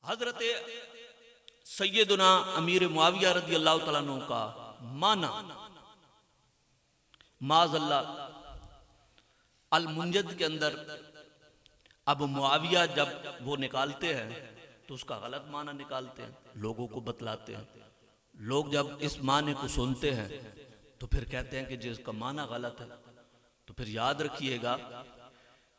हजरत सैयदना अमीर मुआविया रदी अल्लाह तआला अन्हु का माना माज़ल्ला अल मुंजद के अंदर अब मुआविया जब वो निकालते हैं तो उसका गलत माना निकालते हैं, लोगों को बतलाते हैं। लोग जब इस माने को सुनते हैं तो फिर कहते हैं कि जिसका माना गलत है। तो फिर याद रखिएगा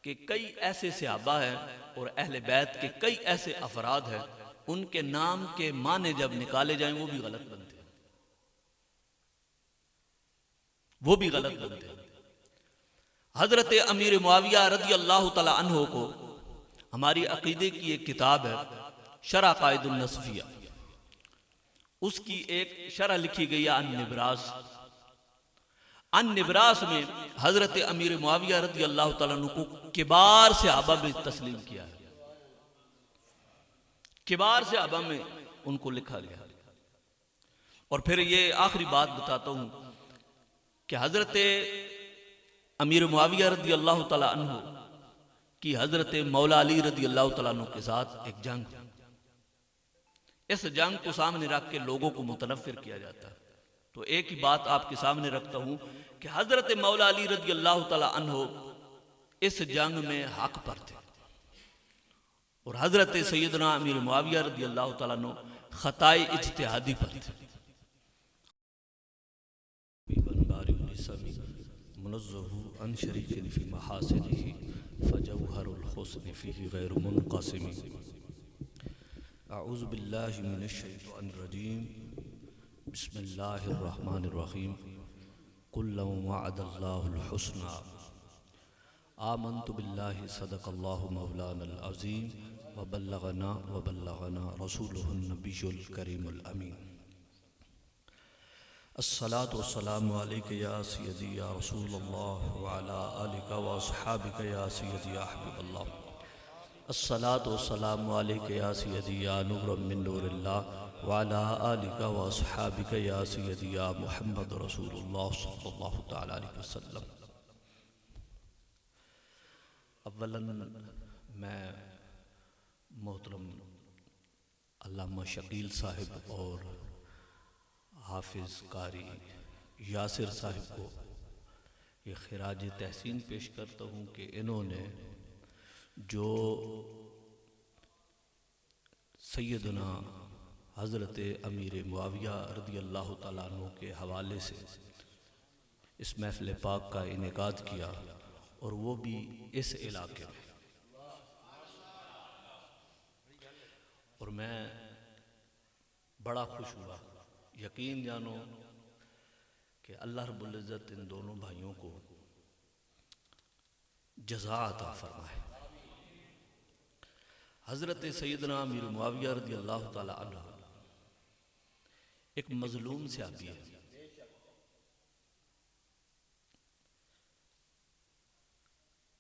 कि कई ऐसे सहाबा हैं और अहले बैत के कई ऐसे अफराद हैं, उनके नाम के माने जब निकाले जाएं वो भी गलत बनते हैं, वो भी गलत बनते हैं। हजरत अमीर मुआविया रदी अल्लाह तआला अन्हु को हमारी अकीदे की एक किताब है शरह कायदुन नस्फिया, उसकी एक शरह लिखी गई है अन-निब्रास। अन-निब्रास में हजरत अमीर मुआविया रदी अल्लाह तआला अन्हु को किबार सहाबा में तस्लीम किया है, किबार सहाबा में उनको लिखा गया। और फिर ये आखिरी बात बताता हूं कि हजरत अमीर मुआविया रदी अल्लाह तआला अन्हु की हजरत मौला अली रदी अल्लाह तआला अन्हु के साथ एक जंग, इस जंग को सामने रख के लोगों को मुतनफिर किया जाता है। तो एक ही बात आपके सामने रखता हूं कि हजरत मौला अली रदी अल्लाह तआला अन्हु इस जंग में हक पर थे और हजरत सैयदना अमीर मुआविया रदी अल्लाह तआला अन्हु खताए इज्तिहादी पर थे। मुनज़्ज़हु अन शरीकिन फी महासिनिही फजौहरुल हुस्न फीही गैरु मुनक़सिम। अऊज़ु बिल्लाहि मिनश शैतानिर रजीम। बिस्मिल्लाहिर रहमानिर रहीम। कुल लौ वअदल्लाहुल हुस्ना आमन्तु बिल्लाहि सदक़ल्लाहु मौलानल अज़ीम व बल्लगना रसूलुहुन नबियुल करीमुल अमीन। अस्सलातु वस्सलामु अलैका या सय्यदी या रसूलल्लाह व अला आलिका व अस्हाबिका या सय्यदी या हबीबल्लाह। अस्सलातु वस्सलामु अलैका या सय्यदी या नूरम मिन नूरिल्लाह व अला आलिका व अस्हाबिका या सय्यदी या मुहम्मद रसूलुल्लाह सल्लल्लाहु तआला अलैहि वसल्लम। अव्वलन मैं मोहतरम अल्लामा शकील साहिब और हाफिज़ कारी यासिर साहिब को ये खिराज तहसीन पेश करता हूँ कि इन्होंने जो सैयदना हज़रत अमीर मुआविया रदी अल्लाह तआला अन्हु के हवाले से इस महफ़िल पाक का इनेकाद किया और वो भी इस इलाके में, और मैं बड़ा खुश हुआ। यकीन जानो कि अल्लाह रब्बुल इज़्ज़त इन दोनों भाइयों को जज़ा अता फरमाए। हज़रत सैयदना अमीर मुआविया रदी अल्लाह तआला अन्हु एक मज़लूम सहाबी है,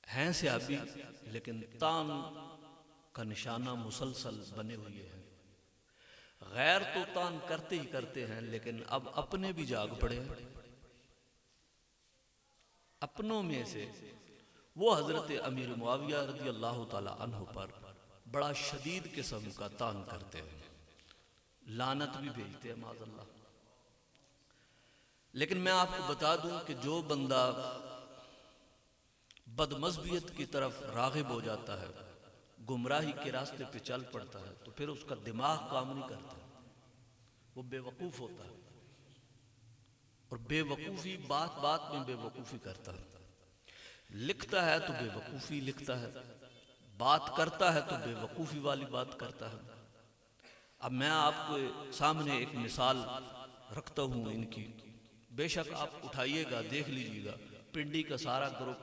हैं सहाबी लेकिन तान का निशाना मुसलसल बने हुए हैं। गैर तो तान करते ही करते हैं लेकिन अब अपने भी जाग पड़े हैं। अपनों में से वो हजरत अमीर मुआविया रदी अल्लाह तआला अन्हु पर बड़ा शदीद किस्म का तान करते हैं, लानत भी भेजते हैं माज़अल्लाह। लेकिन मैं आपको बता दूं कि जो बंदा बदमज़हबियत की तरफ राग़िब हो जाता है, गुमराही के रास्ते पे चल पड़ता है, तो फिर उसका दिमाग काम नहीं करता, वो बेवकूफ़ होता है। और बेवकूफ़ी बात बात में बेवकूफ़ी करता है, लिखता है तो बेवकूफ़ी लिखता है, बात करता है तो बेवकूफ़ी वाली बात करता है। अब मैं आपके सामने एक मिसाल रखता हूँ इनकी, बेशक आप उठाइएगा देख लीजिएगा। पिंडी का सारा ग्रुप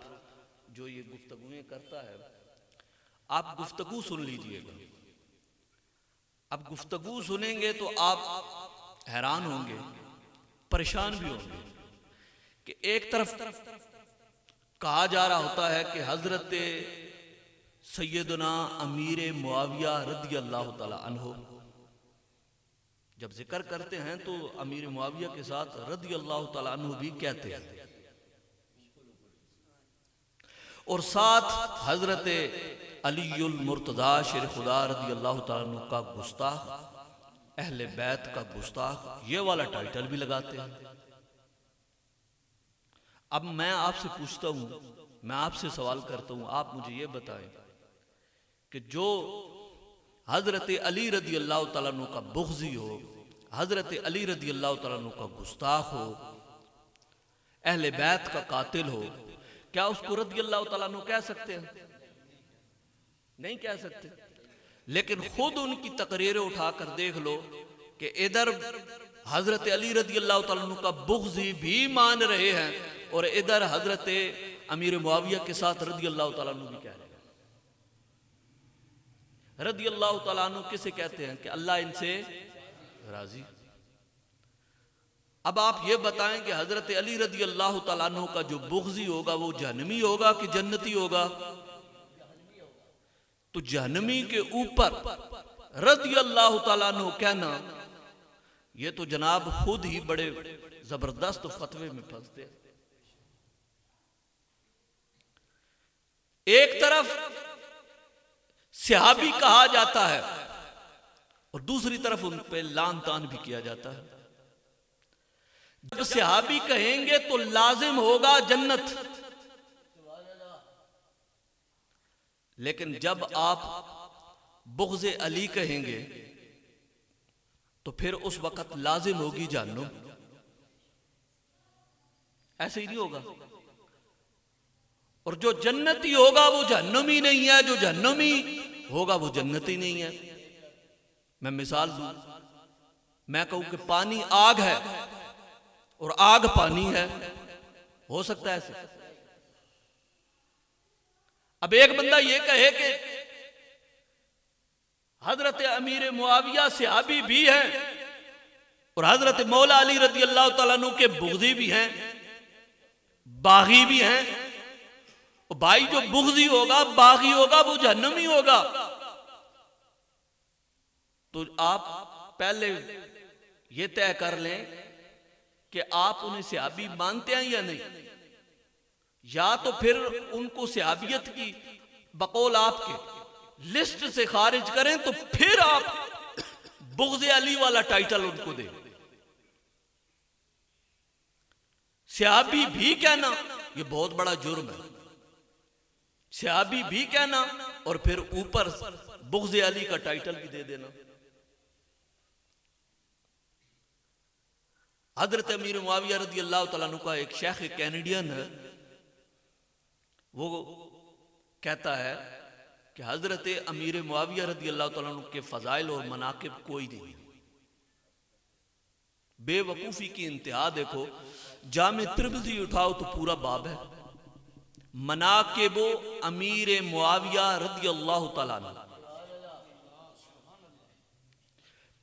जो ये गुफ्तगुएं करता है, आप गुफ्तगू सुन लीजिएगा। अब गुफ्तगू सुनेंगे तो आप हैरान होंगे, परेशान भी होंगे कि एक तरफ कहा जा रहा होता है कि हजरत सैयदना अमीर मुआविया रदी अल्लाह तआला अन्हु, जब जिक्र करते हैं तो अमीर मुआविया के साथ रदी अल्लाह तआला अन्हु भी कहते हैं, और साथ हजरत अलीउल मुर्तज़ा शेर खुदा रज़ी अल्लाह तआला अन्हु का गुस्ताख, अहले बैत का गुस्ताख, ये वाला टाइटल भी लगाते हैं। अब मैं आपसे पूछता हूं, मैं आपसे सवाल करता हूं, आप मुझे ये बताएं कि जो हजरत अली रज़ी अल्लाह तआला अन्हु का बुग़्ज़ी हो, हजरत अली रज़ी अल्लाह तआला अन्हु का गुस्ताख हो, अहले बैत का कातिल हो, क्या उसको रज़ी अल्लाह तआला अन्हु कह सकते हैं? नहीं कह सकते। लेकिन खुद उनकी तकरीरें उठाकर देख लो कि इधर हजरत अली रज़ी अल्लाह तआला अन्हु का बुग़्ज़ी भी मान रहे हैं और इधर हजरत अमीर मुआविया के साथ रज़ी अल्लाह तआला अन्हु भी कह रहे हैं। रज़ी अल्लाह तआला अन्हु किसे कहते हैं कि अल्लाह इनसे राजी। अब आप ये बताएं कि हजरत अली रज़ी अल्लाह तआला अन्हु का जो बुग़्ज़ी होगा वो जहन्नमी होगा कि जन्नती होगा? तो जहन्नमी के ऊपर रज़ी अल्लाह तआला अन्हु कहना, ये तो जनाब खुद ही बड़े जबरदस्त फतवे में फंसते हैं। एक तरफ सहाबी कहा जाता है और दूसरी तरफ उन पे लान तान भी किया जाता है। जब सहाबी कहेंगे तो लाजिम होगा जन्नत, लेकिन जब आप बुग़्ज़े अली कहेंगे तो फिर उस वक्त लाजिम होगी जहन्नुम। ऐसे ही नहीं होगा। और जो जन्नती होगा वो जहन्नुमी नहीं है, जो जहन्नुमी होगा वो जन्नती नहीं है। मैं मिसाल दूं, मैं कहूं कि पानी आग है और आग पानी है, हो सकता है ऐसे? अब एक बंदा ये कहे कि हजरत अमीर मुआविया सहाबी भी हैं और हजरत मौला अली रज़ी अल्लाह तआला अन्हु के बुग़्ज़ी भी हैं, बागी भी हैं, और भाई जो बुग़्ज़ी होगा, बागी होगा, वो जहन्नमी होगा। तो आप पहले ये तय कर लें कि आप उन्हें सहाबी मानते हैं या नहीं, या तो फिर उनको सहाबियत की बकौल आपके लिस्ट से खारिज करें, तो फिर आप बुग़्ज़े अली वाला टाइटल उनको दें। सहाबी भी कहना ये बहुत बड़ा जुर्म है, सहाबी भी कहना और फिर ऊपर बुग़्ज़े अली का टाइटल भी दे देना। हजरत अमीर मुआविया रज़ी अल्लाह तआला अन्हु का एक शेख कैनेडियन है, वो कहता है कि हजरत अमीर मुआविया रज़ी अल्लाह तआला अन्हु के फ़ज़ाइल और मनाक़िब कोई नहीं। बेवकूफ़ी की इंतहा देखो, जामे तिर्मिज़ी उठाओ तो पूरा बाब है, मनाक़िब अमीर मुआविया रज़ी अल्लाह तआला अन्हु।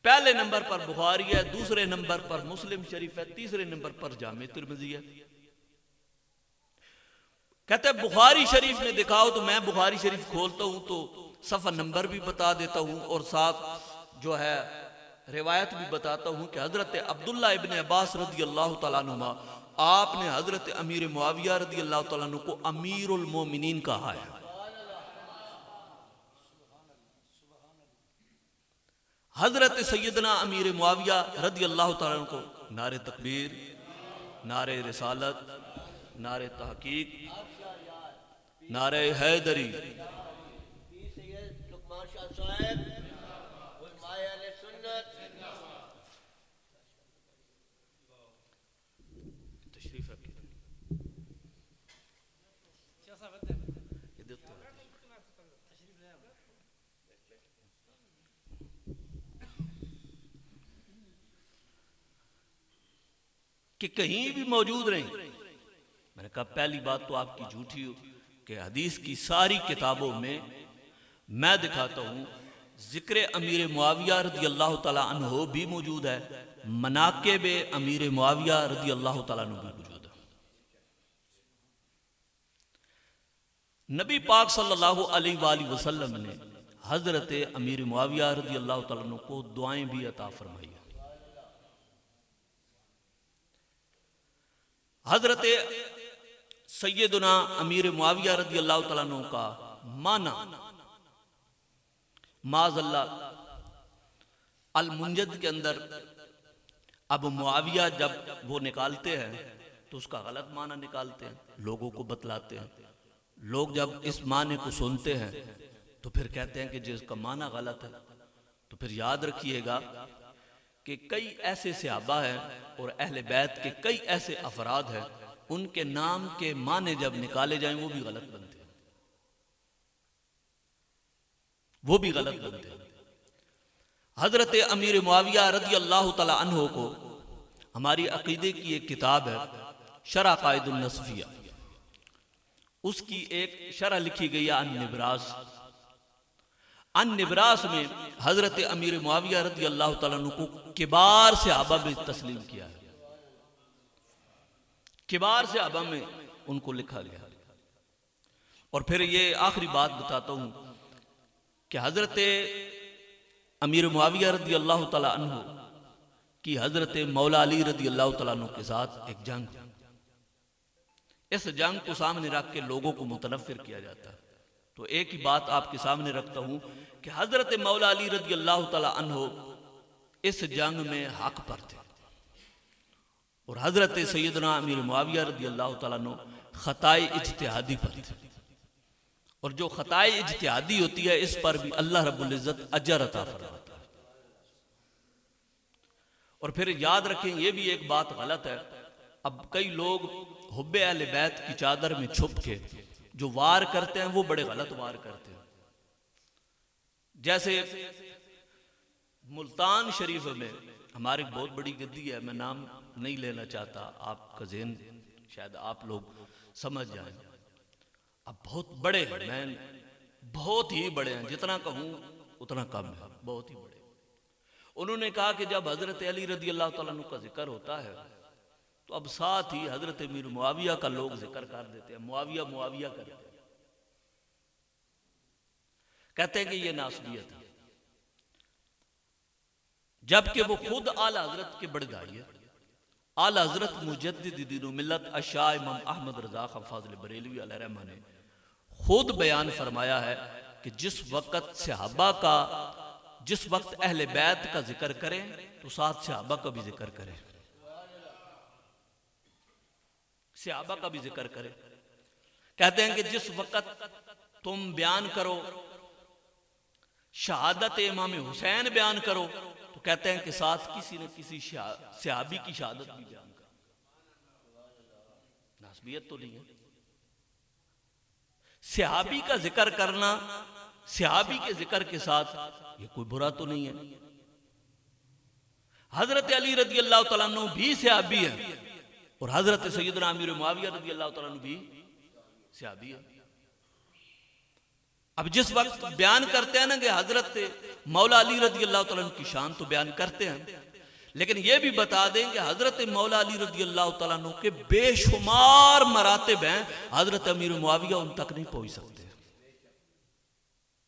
पहले नंबर पर बुखारी है, दूसरे नंबर पर मुस्लिम शरीफ है, तीसरे नंबर पर जामे तिर्मिज़ी है। कहते हैं बुखारी शरीफ में दिखाओ, तो मैं बुखारी शरीफ खोलता हूं तो सफ़ा नंबर भी बता देता हूं और साथ जो है रिवायत भी बताता हूं कि हजरत अब्दुल्ला इब्न अब्बास रज़ी अल्लाह तआला अन्हुमा, आपने हजरत अमीर मुआविया रज़ी अल्लाह तआला अन्हु को अमीरुल मोमिनीन कहा है। हजरत सैयदना अमीर मुआविया रज़ी अल्लाह तआला अन्हु को नारे तकबीर, नारे रिसालत, नारे तहकीक, नारे हैदरी, कि कहीं भी मौजूद नहीं। मैंने कहा पहली बात तो आपकी झूठी हो कि हदीस की सारी किताबों में मैं दिखाता हूं जिक्र अमीर मुआविया रज़ी अल्लाह तआला अन्हु भी मौजूद है, मनाक़िब अमीर मुआविया रज़ी अल्लाह तआला अन्हु भी मौजूद है। नबी पाक सल्लल्लाहु अलैहि वसल्लम ने हजरत अमीर मुआविया रज़ी अल्लाह तआला अन्हु को दुआएं भी अता फरमाई। हजरत सैयदना अमीर मुआविया रज़ी अल्लाह तआला अन्हु का माना माज़ल्ला अल मुंजद के अंदर अब मुआविया जब वो निकालते हैं तो उसका गलत माना निकालते हैं, लोगों को बतलाते हैं। लोग जब इस माने को सुनते हैं तो फिर कहते हैं कि जिसका माना गलत है। तो फिर याद रखिएगा कि कई ऐसे सहाबा हैं और अहले बैत के कई ऐसे अफराद हैं, उनके नाम के माने जब निकाले जाएं वो भी गलत बनते हैं, वो भी गलत बनते हैं। हजरत अमीर मुआविया रज़ी अल्लाह तआला अन्हु को हमारी अकीदे की एक किताब है शरह कायदुन नसफिया, उसकी एक शरह लिखी गई है अन-निब्रास। अन-निब्रास में हजरत अमीर मुआविया रज़ी अल्लाह तआला अन्हु को किबार सहाबा में तस्लीम किया है, किबार सहाबा में उनको लिखा गया। और फिर ये आखिरी बात बताता हूं कि हजरत अमीर मुआविया रज़ी अल्लाह तआला अन्हु की हजरत मौला अली रज़ी अल्लाह तआला अन्हु के साथ एक जंग, इस जंग को सामने रख के लोगों को मुतनफिर किया जाता है। तो एक ही बात आपके सामने रखता हूं कि हजरत मौला अली रज़ी अल्लाह तआला अन्हु इस जंग में हक पर थे और हजरत सैयदना अमीर मुआविया रज़ी अल्लाह तआला अन्हु खताए इज्तिहादी पर थे। और जो खताए इज्तिहादी होती है इस पर भी अल्लाह रब्बुल इज्जत अजर अता फरमाता है। और फिर याद रखें ये भी एक बात गलत है, अब कई लोग हुब्बे अहले बैत की चादर में छुप के जो वार करते हैं वो बड़े गलत वार करते हैं। जैसे मुल्तान शरीफ में हमारी बहुत बड़ी गद्दी है, मैं नाम नहीं लेना चाहता, आपका ज़हन शायद आप लोग समझ जाएं। अब बहुत बड़े हैं, मैं बहुत ही बड़े हैं, जितना कहूं उतना कम है, बहुत ही बड़े। उन्होंने कहा कि जब हजरत अली रज़ी अल्लाह तआला अन्हु का जिक्र होता है तो अब साथ ही हजरत अमीर मुआविया का लोग जिक्र कर देते हैं, मुआविया मुआविया करते हैं, कहते हैं कि ये नासबियत है, जबकि वो खुद आला हजरत के बड़े दाई है। आला हजरत मुजद्दिद दीन व मिल्लत अशाह इमाम अहमद रज़ा खां फाज़िल बरेलवी अलैहि रहमा ने खुद बयान फरमाया है कि जिस वक्त सहाबा का, जिस वक्त अहले बैत का जिक्र करें तो साथ सहाबा का भी जिक्र करें, सहाबा का भी जिक्र करें। कहते हैं कि जिस वक्त तुम बयान करो शहादत इमाम हुसैन बयान करो तो कहते हैं कि साथ किसी न किसी सहाबी की शहादत भी बयान करो। नासबियत तो नहीं है, सहाबी का जिक्र करना सहाबी के जिक्र के साथ ये कोई बुरा तो नहीं है। हजरत अली रज़ी अल्लाह तआला अन्हु भी सहाबी है और हजरत सैयदना अमीर मुआविया रज़ी अल्लाह तआला अन्हु भी सहाबी है। अब जिस वक्त बयान करते हैं ना कि हजरत मौला अली रज़ी अल्लाह तआला अन्हु की शान तो बयान करते हैं, लेकिन यह भी बता दें कि हजरत मौला अली रज़ी अल्लाह तआला अन्हु के बेशुमार मरातिब हैं, हजरत अमीर मुआविया उन तक नहीं पहुंच सकते।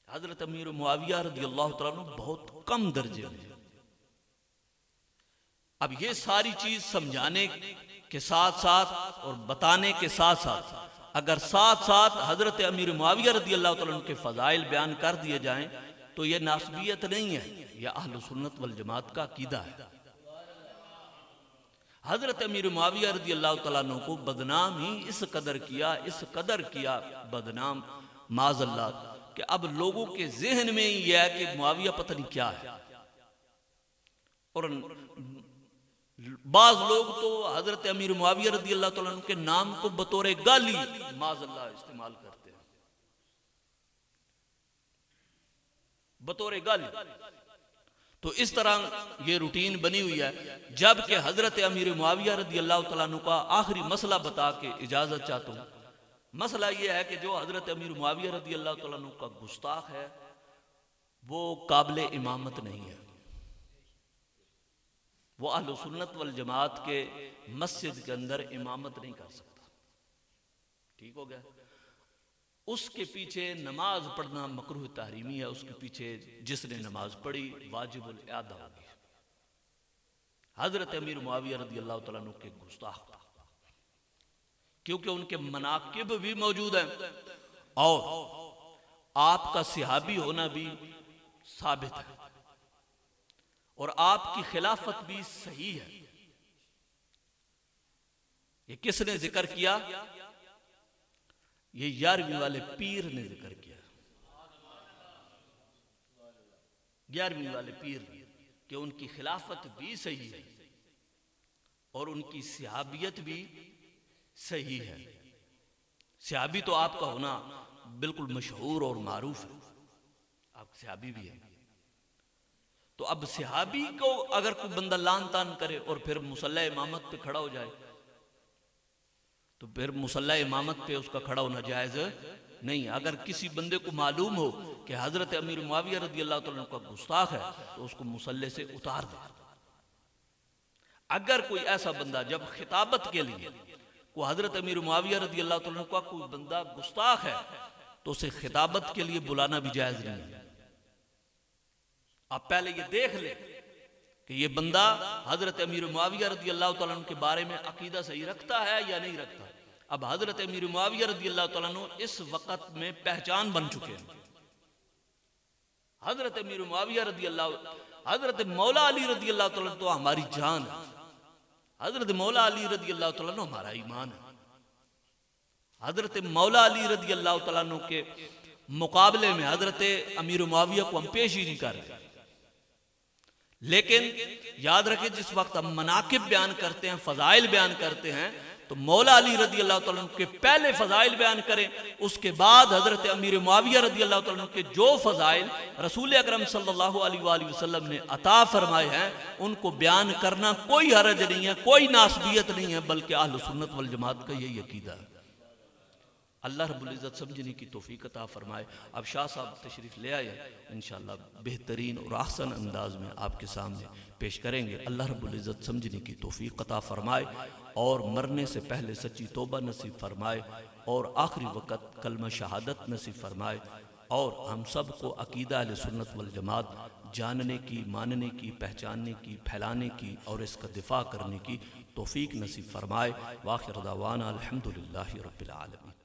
हजरत अमीर मुआविया रज़ी अल्लाह तआला अन्हु बहुत कम दर्जे में। अब ये सारी चीज समझाने के साथ साथ और बताने के साथ साथ अगर साथ साथ हजरत अमीर मुआविया रज़ी अल्लाह तआला अन्हु के फजाइल बयान कर दिए जाएं तो यह नासबियत नहीं है, यह अहले सुन्नत वल जमात का अकीदा है। हजरत अमीर मुआविया रज़ी अल्लाह तआला अन्हु को बदनाम ही इस कदर किया बदनाम माज़ल्लाह कि अब लोगों के जहन में ही यह है कि मुआविया पता नहीं क्या है। और बाज लोग तो हजरत अमीर मुआविया रज़ी अल्लाह तआला अन्हु के नाम को बतौर गाली माज़ल्लाह इस्तेमाल करते हैं, बतौर गाली। तो इस तरह ये रूटीन बनी हुई है। जबकि हजरत अमीर मुआविया रज़ी अल्लाह तआला अन्हु का आखिरी मसला बता के इजाजत चाहता हूं। मसला यह है कि जो हजरत अमीर मुआविया रज़ी अल्लाह तआला अन्हु का गुस्ताख है वो काबिल इमामत नहीं है, वो अहले सुन्नत वल जमात के मस्जिद के अंदर इमामत नहीं कर सकता। ठीक हो गया। उसके पीछे नमाज पढ़ना मकरूह तहरीमी है, उसके पीछे जिसने नमाज पढ़ी वाजिबुल इआदा होगी। हजरत अमीर मुआविया रज़ी अल्लाह तआला अन्हु के गुस्ताख था क्योंकि उनके मनाकिब भी मौजूद हैं और आपका सहाबी होना भी साबित है और आपकी खिलाफत भी सही है। ये किसने जिक्र किया? ये 11वीं वाले पीर ने जिक्र किया, 11वीं वाले पीर कि उनकी खिलाफत भी सही है और उनकी सहाबियत भी सही है। सहाबी तो आपका होना बिल्कुल मशहूर और मारूफ है, आप सहाबी भी हैं। तो अब सहाबी को अगर कोई बंदा लान तान करे और फिर मुसल्ला इमामत पे खड़ा हो जाए तो फिर मुसल्ला इमामत पे उसका खड़ा होना जायज नहीं। अगर किसी बंदे को मालूम हो कि हजरत अमीर मुआविया रदी अल्लाह तआला का गुस्ताख है तो उसको मुसल्ले से उतार दे। अगर कोई ऐसा बंदा जब खिताबत के लिए को हजरत अमीर मुआविया रदी अल्लाह तआला का कोई बंदा गुस्ताख है तो उसे खिताबत के लिए बुलाना भी जायज नहीं है। आप पहले ये देख ले कि ये बंदा हजरत अमीर मुआविया रदी अल्लाह तआला के बारे में अकीदा सही रखता है या नहीं रखता। अब हजरत अमीर मुआविया रदी अल्लाह तआला इस वक्त में पहचान बन चुके हैं। हजरत अमीर मुआविया रदी अल्लाह, हजरत मौला अली रदी अल्लाह तआला तो हमारी जान है, हजरत मौला अली रदी अल्लाह तआला हमारा ईमान है। हजरत मौला अली रदी अल्लाह तआला के मुकाबले में हजरत अमीर मुआविया को हम पेश ही नहीं कर रहे। लेकिन याद रखें, जिस वक्त हम मनाकिब बयान करते हैं, फजाइल बयान करते हैं, तो मौला अली रदी अल्लाह तआला के पहले फजाइल बयान करें, उसके बाद हजरत अमीर मुआविया रदी अल्लाह तआला के जो फजाइल रसूल अकरम सल्लल्लाहु अलैहि वसल्लम ने अता फरमाए हैं उनको बयान करना कोई हरज नहीं है, कोई नासबियत नहीं है, बल्कि अहले सुन्नत वल जमात का यही अकीदा है। अल्लाह रब्बुल इज़्ज़त समझने की तौफीक अता फरमाए। अब शाह साहब तशरीफ ले आए, इंशाअल्लाह बेहतरीन और ahsan अंदाज में आपके सामने पेश करेंगे। अल्लाह रब्बुल इज़्ज़त समझने की तौफीक अता फरमाए और मरने से पहले सच्ची तौबा नसीब फरमाए और आखिरी वक़्त कलमा शहादत नसीब फरमाए और हम सब को अकीदा अहले सुन्नत वल जमात जानने की, मानने की, पहचानने की, फैलाने की और इसका दिफा करने की तौफीक नसीब फरमाए। वाखिर दावाना अल्हम्दुलिल्लाहि रब्बिल आलमीन।